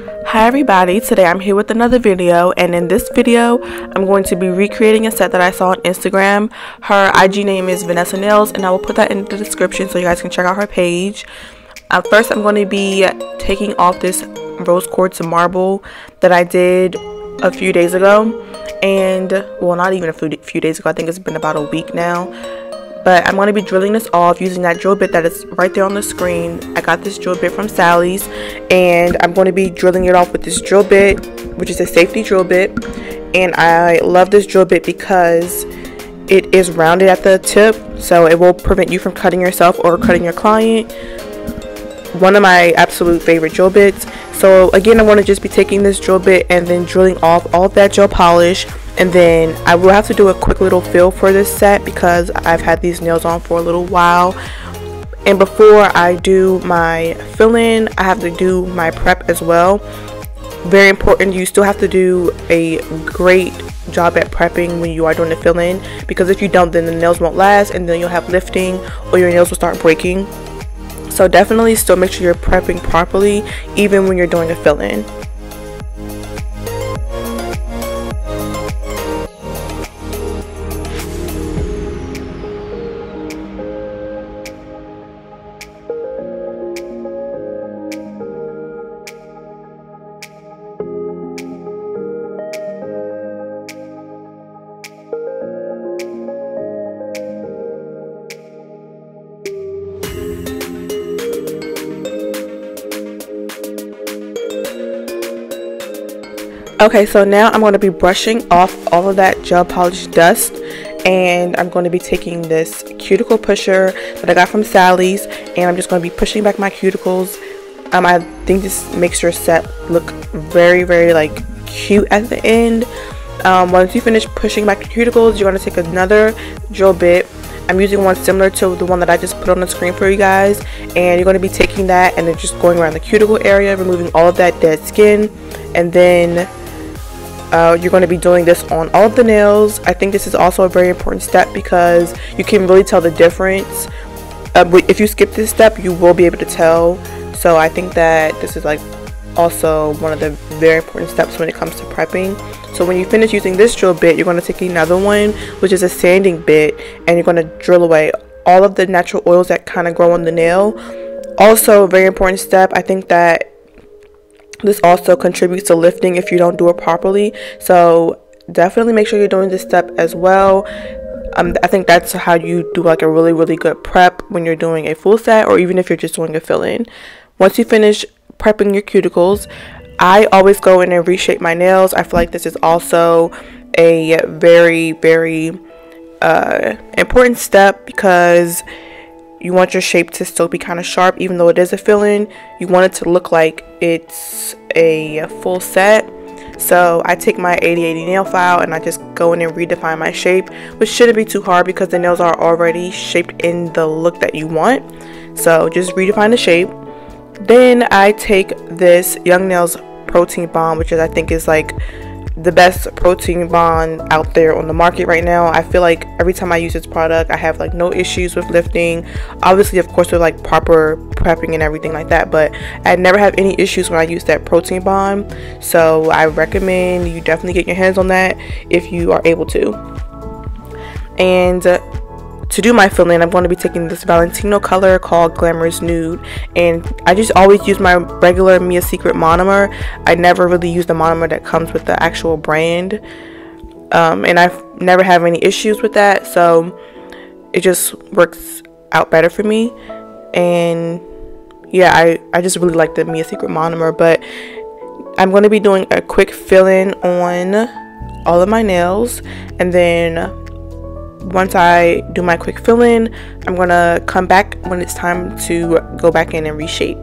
Hi everybody, today I'm here with another video, and in this video I'm going to be recreating a set that I saw on Instagram. Her IG name is VanessaNailz, and I will put that in the description so you guys can check out her page. First I'm going to be taking off this rose quartz marble that I did a few days ago, and well, not even a few days ago, I think it's been about a week now. But I'm going to be drilling this off using that drill bit that is right there on the screen. I got this drill bit from Sally's, and I'm going to be drilling it off with this drill bit, which is a safety drill bit. And I love this drill bit because it is rounded at the tip, so it will prevent you from cutting yourself or cutting your client. One of my absolute favorite drill bits. So again, I'm going to just be taking this drill bit and then drilling off all of that gel polish. And then I will have to do a quick little fill for this set because I've had these nails on for a little while. And before I do my fill-in, I have to do my prep as well. Very important, you still have to do a great job at prepping when you are doing the fill-in, because if you don't, then the nails won't last and then you'll have lifting or your nails will start breaking. So definitely still make sure you're prepping properly even when you're doing a fill-in. Okay, so now I'm going to be brushing off all of that gel polish dust, and I'm going to be taking this cuticle pusher that I got from Sally's, and I'm just going to be pushing back my cuticles. I think this makes your set look very, very like cute at the end. Once you finish pushing back your cuticles, you're going to take another drill bit. I'm using one similar to the one that I just put on the screen for you guys, and you're going to be taking that and then just going around the cuticle area, removing all of that dead skin, and then you're going to be doing this on all of the nails. I think this is also a very important step because you can really tell the difference. If you skip this step, you will be able to tell. So I think that this is like also one of the very important steps when it comes to prepping. So when you finish using this drill bit, you're going to take another one, which is a sanding bit, and you're going to drill away all of the natural oils that kind of grow on the nail. Also a very important step, I think that this also contributes to lifting if you don't do it properly. So definitely make sure you're doing this step as well. I think that's how you do like a really, really good prep when you're doing a full set, or even if you're just doing a fill-in. Once you finish prepping your cuticles, I always go in and reshape my nails. I feel like this is also a very, very important step because you want your shape to still be kind of sharp. Even though it is a fill-in, you want it to look like it's a full set. So I take my 80/80 nail file and I just go in and redefine my shape, which shouldn't be too hard because the nails are already shaped in the look that you want. So just redefine the shape. Then I take this Young Nails protein bond, which I think is like the best protein bond out there on the market right now. I feel like every time I use this product, I have like no issues with lifting. Obviously, of course, with like proper prepping and everything like that, but I never have any issues when I use that protein bond. So I recommend you definitely get your hands on that if you are able to. And to do my fill-in, I'm going to be taking this Valentino color called Glamorous Nude, and I just always use my regular Mia Secret monomer. I never really use the monomer that comes with the actual brand, and I've never had any issues with that, so it just works out better for me. And yeah, I just really like the Mia Secret monomer. But I'm going to be doing a quick fill-in on all of my nails, and then once I do my quick fill-in, I'm gonna come back when it's time to go back in and reshape.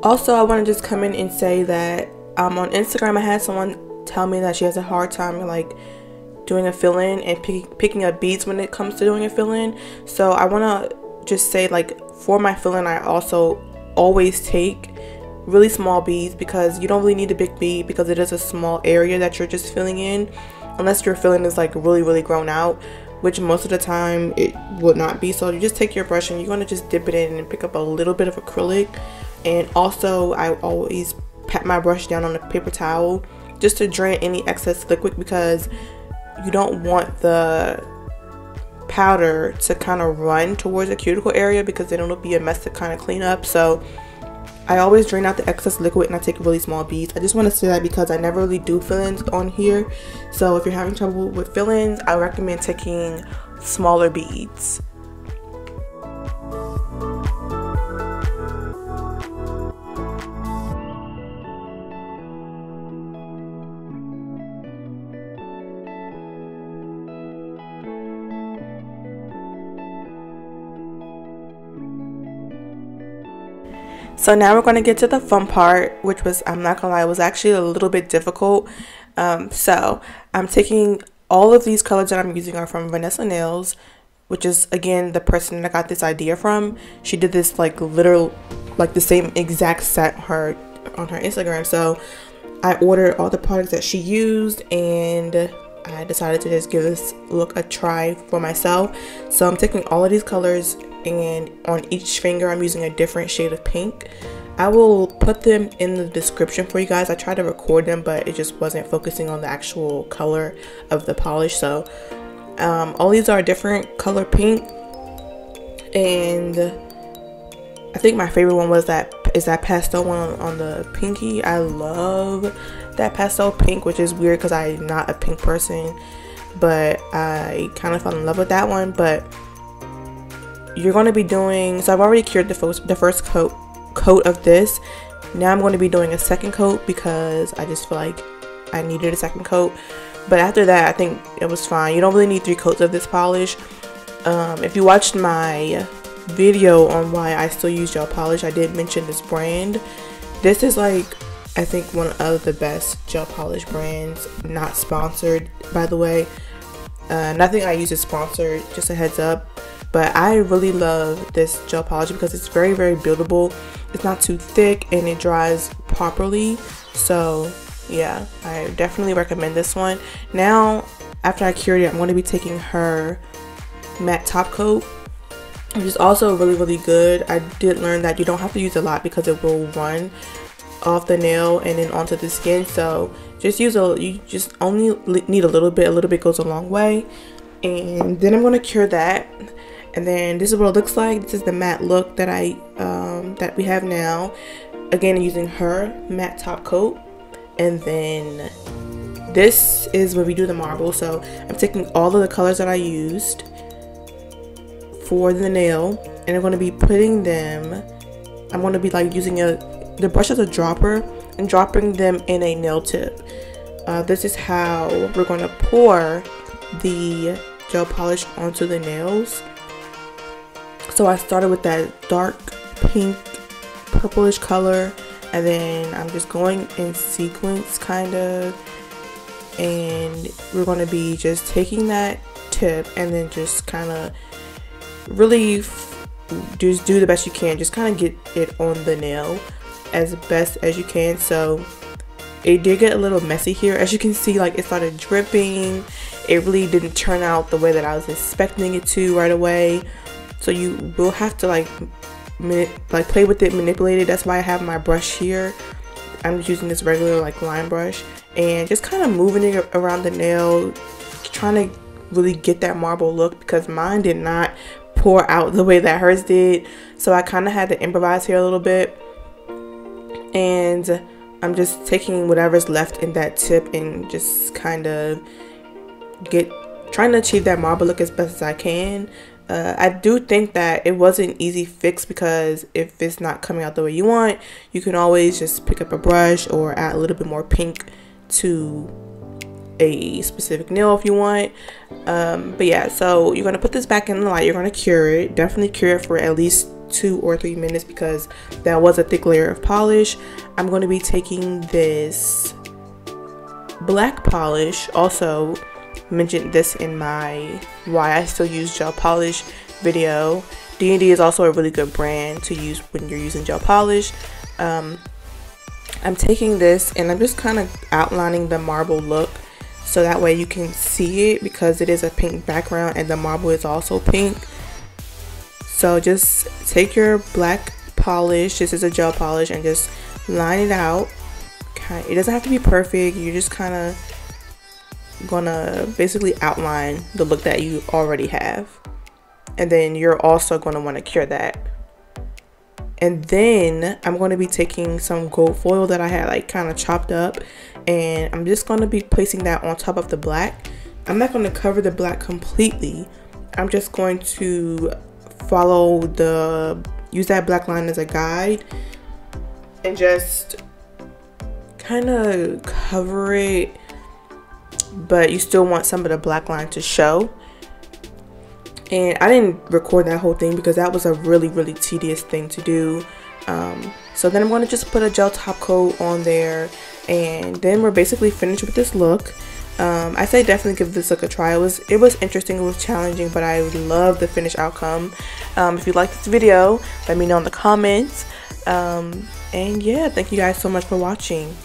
Also, I want to just come in and say that on Instagram I had someone tell me that she has a hard time like doing a fill-in and picking up beads when it comes to doing a fill-in. So I want to just say, like, for my fill-in I also always take really small beads, because you don't really need a big bead because it is a small area that you're just filling in, unless your fill-in is like really grown out, which most of the time it would not be. So you just take your brush and you're going to just dip it in and pick up a little bit of acrylic. And also I always pat my brush down on a paper towel just to drain any excess liquid, because you don't want the powder to kind of run towards the cuticle area, because then it'll be a mess to kind of clean up. So I always drain out the excess liquid and I take really small beads. I just want to say that because I never really do fill-ins on here. So if you're having trouble with fill-ins, I recommend taking smaller beads. So now we're going to get to the fun part, which was, I'm not gonna lie, it was actually a little bit difficult. So I'm taking all of these colors that I'm using are from VanessaNailz, which is, again, the person that I got this idea from. She did this like the same exact set on her Instagram. So I ordered all the products that she used and I decided to just give this look a try for myself. So I'm taking all of these colors, and on each finger I'm using a different shade of pink. I will put them in the description for you guys. I tried to record them, but it just wasn't focusing on the actual color of the polish. So all these are a different color pink, and I think my favorite one was that pastel one on the pinky. I love that pastel pink, which is weird because I'm not a pink person, but I kind of fell in love with that one. But you're going to be doing, so I've already cured the first coat of this. Now I'm going to be doing a second coat because I just feel like I needed a second coat. But after that, I think it was fine. You don't really need 3 coats of this polish. If you watched my video on why I still use gel polish, I did mention this brand. This is like, I think, one of the best gel polish brands. Not sponsored, by the way. Nothing I use is sponsored, just a heads up. But I really love this gel polish because it's very buildable. It's not too thick and it dries properly. So yeah, I definitely recommend this one. Now, after I cured it, I'm going to be taking her matte top coat, which is also really good. I did learn that you don't have to use a lot because it will run off the nail and then onto the skin. So just you just only need a little bit goes a long way. And then I'm going to cure that. And then this is what it looks like. This is the matte look that that we have now. Again, using her matte top coat. And then this is where we do the marble. So I'm taking all of the colors that I used for the nail, and I'm going to be putting them, I'm going to be like using the brush as a dropper and dropping them in a nail tip. This is how we're going to pour the gel polish onto the nails. So I started with that dark pink purplish color, and then I'm just going in sequence kind of, and we're going to be just taking that tip and then just kind of really just do the best you can, just kind of get it on the nail as best as you can. So it did get a little messy here, as you can see. Like, it started dripping. It really didn't turn out the way that I was expecting it to right away. So you will have to like play with it, manipulate it. That's why I have my brush here. I'm just using this regular like line brush and just kind of moving it around the nail, trying to really get that marble look, because mine did not pour out the way that hers did. So I kind of had to improvise here a little bit, and I'm just taking whatever's left in that tip and just kind of trying to achieve that marble look as best as I can. I do think that it was an easy fix, because if it's not coming out the way you want, you can always just pick up a brush or add a little bit more pink to a specific nail if you want. But yeah, so you're going to put this back in the light. You're going to cure it. Definitely cure it for at least 2 or 3 minutes because that was a thick layer of polish. I'm going to be taking this black polish. Also mentioned this in my why I still use gel polish video. D&D is also a really good brand to use when you're using gel polish. I'm taking this and I'm just kind of outlining the marble look so that way you can see it because it is a pink background and the marble is also pink. So just take your black polish, this is a gel polish, and just line it out. It doesn't have to be perfect, you're just kind of gonna basically outline the look that you already have. And then you're also going to want to cure that. And then I'm going to be taking some gold foil that I had like kind of chopped up, and I'm just going to be placing that on top of the black. I'm not going to cover the black completely. I'm just going to use that black line as a guide and just kind of cover it, but you still want some of the black line to show. And I didn't record that whole thing because that was a really tedious thing to do. So then I'm going to just put a gel top coat on there, and then we're basically finished with this look. I say definitely give this look a try. It was interesting, it was challenging, but I love the finished outcome. If you like this video, let me know in the comments. And yeah, thank you guys so much for watching.